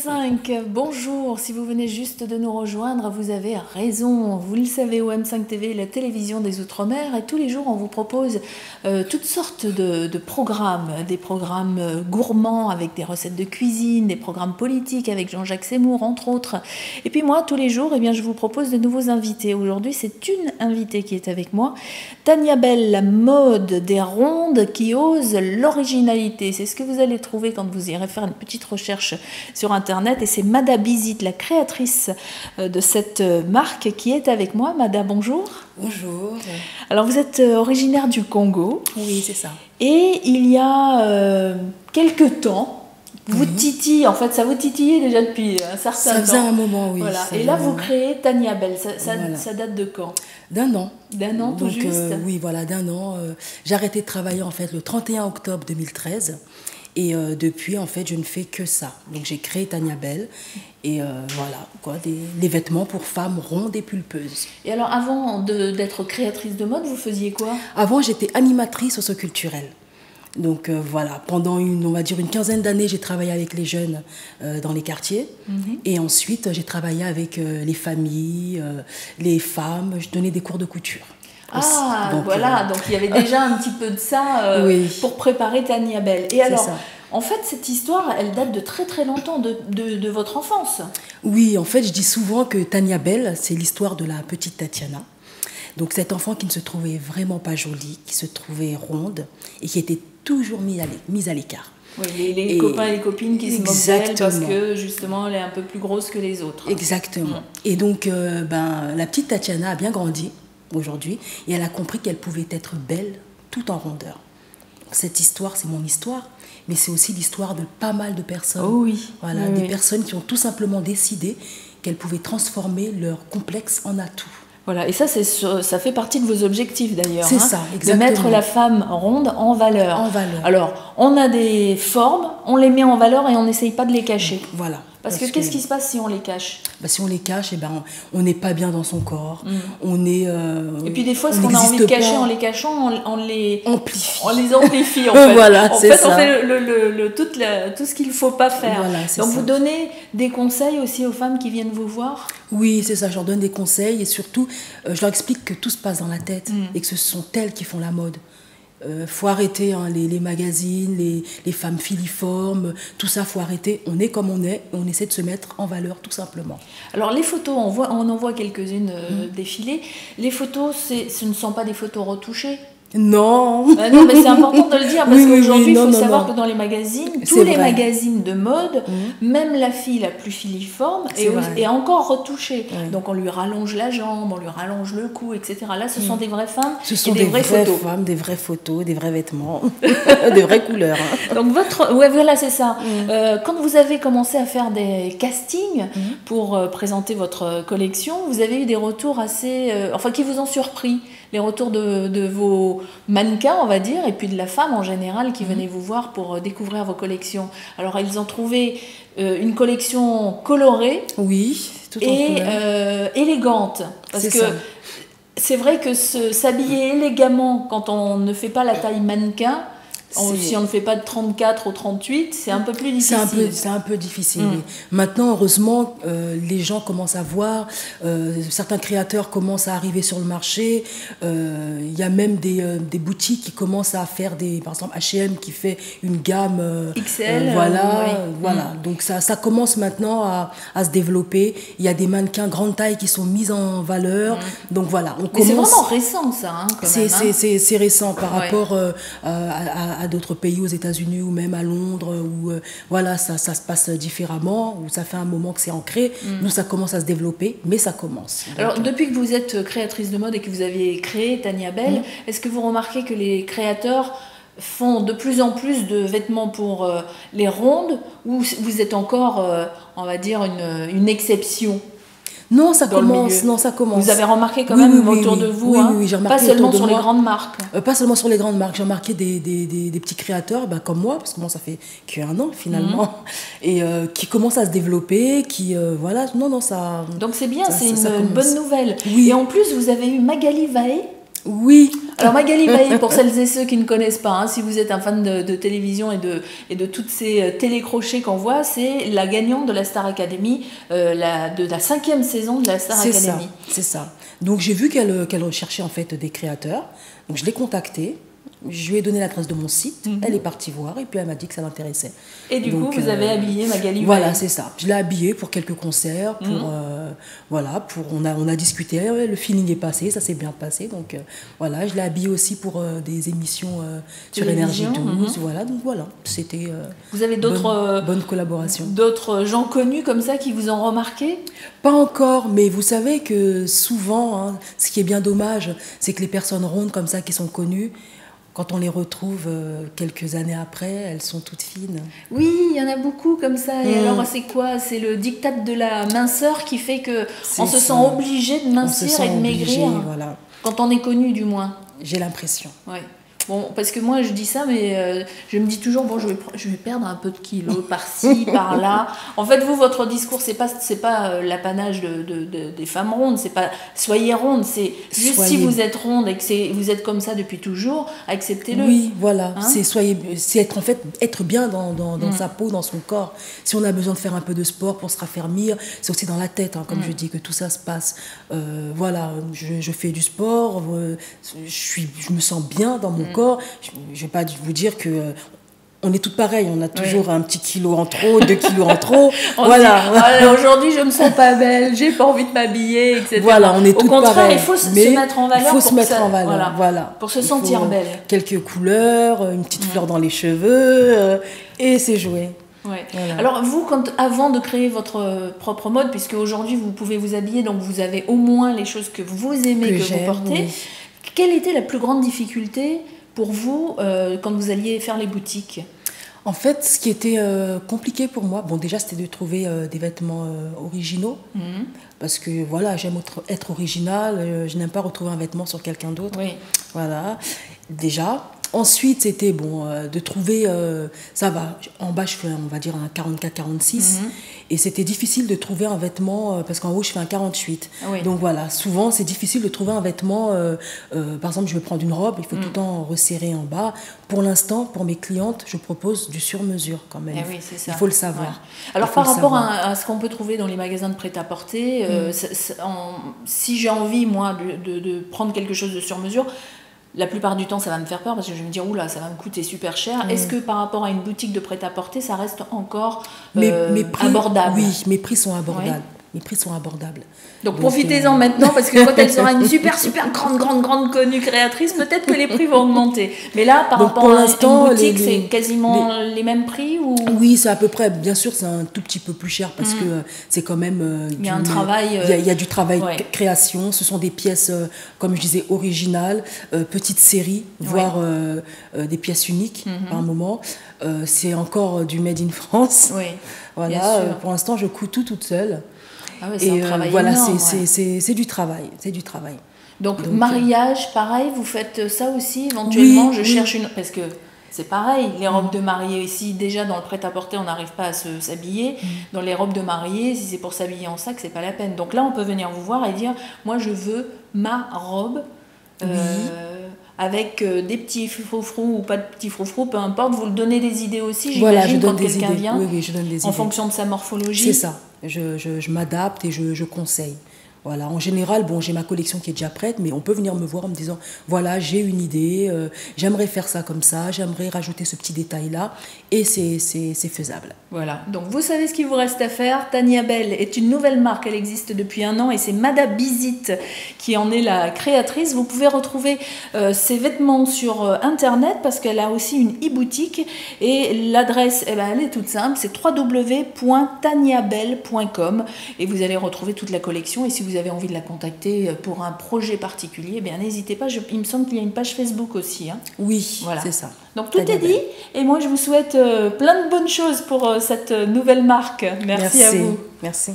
OM5, bonjour, si vous venez juste de nous rejoindre, vous avez raison, vous le savez, OM5 TV, la télévision des Outre-mer, et tous les jours on vous propose toutes sortes de programmes, des programmes gourmands avec des recettes de cuisine, des programmes politiques avec Jean-Jacques Seymour entre autres, et puis moi tous les jours eh bien, je vous propose de nouveaux invités. Aujourd'hui c'est une invitée qui est avec moi, Tania Bell, la mode des rondes qui ose l'originalité, c'est ce que vous allez trouver quand vous irez faire une petite recherche sur internet, et c'est Mada Bizit, la créatrice de cette marque, qui est avec moi. Mada, bonjour. Bonjour. Alors vous êtes originaire du Congo. Oui, c'est ça. Et il y a quelques temps, vous titillez, en fait ça vous titillait déjà depuis un certain temps. Ça faisait un moment, oui. Voilà. Et là vous créez Tania Bell, ça date de quand? D'un an. D'un an tout juste. Oui, voilà, d'un an. J'ai arrêté de travailler en fait le 31 octobre 2013. Et depuis, en fait, je ne fais que ça. Donc, j'ai créé Tania Bell. Et voilà, quoi, des vêtements pour femmes rondes et pulpeuses. Et alors, avant d'être créatrice de mode, vous faisiez quoi? Avant, j'étais animatrice socio-culturelle. Donc, voilà, pendant on va dire une quinzaine d'années, j'ai travaillé avec les jeunes dans les quartiers. Et ensuite, j'ai travaillé avec les familles, les femmes. Je donnais des cours de couture. Ah, donc, voilà, donc il y avait déjà un petit peu de ça oui. Pour préparer Tania Bell. Et alors, en fait, cette histoire, elle date de très très longtemps, de votre enfance. Oui, en fait, je dis souvent que Tania Bell, c'est l'histoire de la petite Tatiana. Donc cet enfant qui ne se trouvait vraiment pas jolie, qui se trouvait ronde et qui était toujours mise à l'écart. Oui, les copains et les copines qui se moquent d'elle parce que justement elle est un peu plus grosse que les autres. Exactement. Et donc la petite Tatiana a bien grandi aujourd'hui, et elle a compris qu'elle pouvait être belle tout en rondeur. Cette histoire, c'est mon histoire, mais c'est aussi l'histoire de pas mal de personnes. Oh oui. Voilà, oui, des personnes qui ont tout simplement décidé qu'elles pouvaient transformer leur complexe en atout. Voilà, et ça fait partie de vos objectifs d'ailleurs. C'est ça, exactement. De mettre la femme ronde en valeur. En valeur. Alors, on a des formes, on les met en valeur et on n'essaye pas de les cacher. Voilà. Parce que qu'est-ce qui se passe si on les cache? Si on les cache, on n'est pas bien dans son corps. On est. Et puis des fois, ce qu'on a envie de cacher, en les cachant, on les amplifie. On les amplifie en fait. Voilà, on fait tout ce qu'il ne faut pas faire. Voilà, donc vous donnez des conseils aussi aux femmes qui viennent vous voir? Oui, c'est ça. Je leur donne des conseils et surtout, je leur explique que tout se passe dans la tête et que ce sont elles qui font la mode. Faut arrêter les magazines, les femmes filiformes, tout ça, faut arrêter. On est comme on est, et on essaie de se mettre en valeur tout simplement. Alors les photos, on en voit quelques-unes défiler. Les photos, ce ne sont pas des photos retouchées? Non. Non, mais c'est important de le dire parce qu'aujourd'hui, il faut savoir que dans les magazines, tous les magazines de mode, même la fille la plus filiforme est encore retouchée. Donc on lui rallonge la jambe, on lui rallonge le cou, etc. Là, ce sont des vraies femmes, ce sont des vraies femmes, des vraies photos, des vrais vêtements, des vraies couleurs. Donc voilà, c'est ça. Quand vous avez commencé à faire des castings pour présenter votre collection, vous avez eu des retours assez, qui vous ont surpris. Les retours de vos mannequins, on va dire, et puis de la femme en général qui venait vous voir pour découvrir vos collections. Alors, ils ont trouvé une collection colorée tout et élégante. Parce que c'est vrai que s'habiller élégamment quand on ne fait pas la taille mannequin, si on ne fait pas de 34 ou 38, c'est un peu plus difficile. C'est un peu difficile. Oui. Maintenant, heureusement, les gens commencent à voir, certains créateurs commencent à arriver sur le marché. Il y a même des boutiques qui commencent à faire par exemple H&M qui fait une gamme XL. Voilà. Donc ça commence maintenant à se développer. Il y a des mannequins grande taille qui sont mis en valeur. Donc voilà, Mais c'est vraiment récent ça. C'est récent par rapport à d'autres pays, aux États-Unis ou même à Londres, où ça se passe différemment, où ça fait un moment que c'est ancré. Nous, ça commence à se développer, mais ça commence. Alors, depuis que vous êtes créatrice de mode et que vous avez créé Tania Bell, est-ce que vous remarquez que les créateurs font de plus en plus de vêtements pour les rondes, ou vous êtes encore, on va dire, une exception? Non, ça commence. Vous avez remarqué quand même autour de vous, j'ai remarqué pas seulement sur les grandes marques. Pas seulement sur les grandes marques. J'ai remarqué des petits créateurs, comme moi, parce que moi ça fait qu'un an finalement, et qui commencent à se développer, ça. Donc c'est bien, c'est une bonne nouvelle. Oui. Et en plus, vous avez eu Magali Vaé. Oui. Alors Magali Baillet, pour celles et ceux qui ne connaissent pas, hein, si vous êtes un fan de télévision et de toutes ces télécrochets qu'on voit, c'est la gagnante de la Star Academy, de la 5e saison de la Star Academy. C'est ça. Donc j'ai vu qu'elle recherchait en fait des créateurs. Donc je l'ai contactée. Je lui ai donné l'adresse de mon site, elle est partie voir et puis elle m'a dit que ça l'intéressait. Et du coup, vous avez habillé Magali Baillet. Voilà, c'est ça. Je l'ai habillée pour quelques concerts, on a discuté, le feeling est passé, ça s'est bien passé. Donc voilà, je l'ai habillée aussi pour des émissions sur Énergie 12. Donc voilà, c'était vous avez d'autres bonne collaboration. D'autres gens connus comme ça qui vous ont remarqué? Pas encore, mais vous savez que souvent, hein, ce qui est bien dommage, c'est que les personnes rondes comme ça qui sont connues, quand on les retrouve quelques années après, elles sont toutes fines. Oui, il y en a beaucoup comme ça. Et alors, c'est quoi? C'est le diktat de la minceur qui fait qu'on se sent obligé de mincir et de maigrir. Voilà. Quand on est connu, du moins. J'ai l'impression. Ouais. Bon, parce que moi je dis ça, mais je me dis toujours, bon, je vais perdre un peu de kilos par-ci, par-là. En fait, vous, votre discours, c'est pas l'apanage des femmes rondes, c'est pas soyez ronde, c'est juste si vous êtes ronde et que vous êtes comme ça depuis toujours, acceptez-le. Oui, voilà, hein? C'est être bien dans sa peau, dans son corps. Si on a besoin de faire un peu de sport pour se raffermir, c'est aussi dans la tête, hein, comme je dis, que tout ça se passe. Voilà, je fais du sport, je me sens bien dans mon corps. Je ne vais pas vous dire que on est toutes pareilles, on a toujours un petit kilo en trop, 2 kilos en trop. Voilà. Aujourd'hui, je me sens pas belle, j'ai pas envie de m'habiller, etc. Voilà, on est toutes pareilles. Au contraire, il faut se mettre en valeur. Il faut se mettre en valeur, voilà. Pour se sentir belle. Quelques couleurs, une petite fleur dans les cheveux, et c'est joué. Ouais. Voilà. Alors vous, avant de créer votre propre mode, puisque aujourd'hui vous pouvez vous habiller, donc vous avez au moins les choses que vous aimez, que vous portez. Quelle était la plus grande difficulté pour vous quand vous alliez faire les boutiques? En fait, ce qui était compliqué pour moi, bon déjà c'était de trouver des vêtements originaux, parce que voilà, j'aime être originale, je n'aime pas retrouver un vêtement sur quelqu'un d'autre. Oui. Voilà, déjà. Ensuite, c'était de trouver, ça va, en bas je fais, on va dire, un 44-46, et c'était difficile de trouver un vêtement, parce qu'en haut je fais un 48. Oui. Donc voilà, souvent c'est difficile de trouver un vêtement, par exemple je vais prendre une robe, il faut tout le temps resserrer en bas. Pour l'instant, pour mes clientes, je propose du sur-mesure quand même. Oui, c'est ça. Il faut le savoir. Ouais. Alors par rapport à ce qu'on peut trouver dans les magasins de prêt-à-porter, si j'ai envie, moi, de prendre quelque chose de sur-mesure, la plupart du temps, ça va me faire peur parce que je vais me dire, oula, ça va me coûter super cher. Est-ce que par rapport à une boutique de prêt-à-porter, ça reste encore mes prix, abordable? Oui, mes prix sont abordables. Ouais. Les prix sont abordables. Donc profitez-en maintenant, parce que quand elle sera une super grande connue créatrice, peut-être que les prix vont augmenter. Mais là, par rapport à une boutique, c'est quasiment les mêmes prix ou... Oui, c'est à peu près. Bien sûr, c'est un tout petit peu plus cher parce que c'est quand même... il y a un travail... Il y a du travail création. Ce sont des pièces, comme je disais, originales, petites séries, voire des pièces uniques par moment. C'est encore du Made in France. Oui, voilà, pour l'instant, je couds tout toute seule. Ah ouais, c'est un travail voilà, énorme, c'est du travail, c'est du travail. Donc mariage, pareil, vous faites ça aussi éventuellement? Je cherche une... Parce que c'est pareil, les robes de mariée ici, déjà dans le prêt-à-porter, on n'arrive pas à s'habiller. Dans les robes de mariée, si c'est pour s'habiller en sac, c'est pas la peine. Donc là, on peut venir vous voir et dire, moi je veux ma robe avec des petits froufrous ou pas de petits froufrous, peu importe. Vous le donnez des idées aussi, j'imagine, quand quelqu'un vient, je donne des idées. En fonction de sa morphologie. C'est ça. Je m'adapte et je conseille. Voilà, en général, bon, j'ai ma collection qui est déjà prête, mais on peut venir me voir en me disant, voilà, j'ai une idée, j'aimerais faire ça comme ça, j'aimerais rajouter ce petit détail-là, et c'est faisable. Voilà, donc vous savez ce qu'il vous reste à faire. Tania Bell est une nouvelle marque, elle existe depuis 1 an, et c'est Mada Bizit qui en est la créatrice. Vous pouvez retrouver ses vêtements sur Internet, parce qu'elle a aussi une e-boutique, et l'adresse, elle est toute simple, c'est www.taniabell.com, et vous allez retrouver toute la collection, et si vous avez envie de la contacter pour un projet particulier, bien n'hésitez pas. Il me semble qu'il y a une page Facebook aussi. Hein. Oui, voilà. C'est ça. Donc tout est dit. Et moi, je vous souhaite plein de bonnes choses pour cette nouvelle marque. Merci à vous. Merci.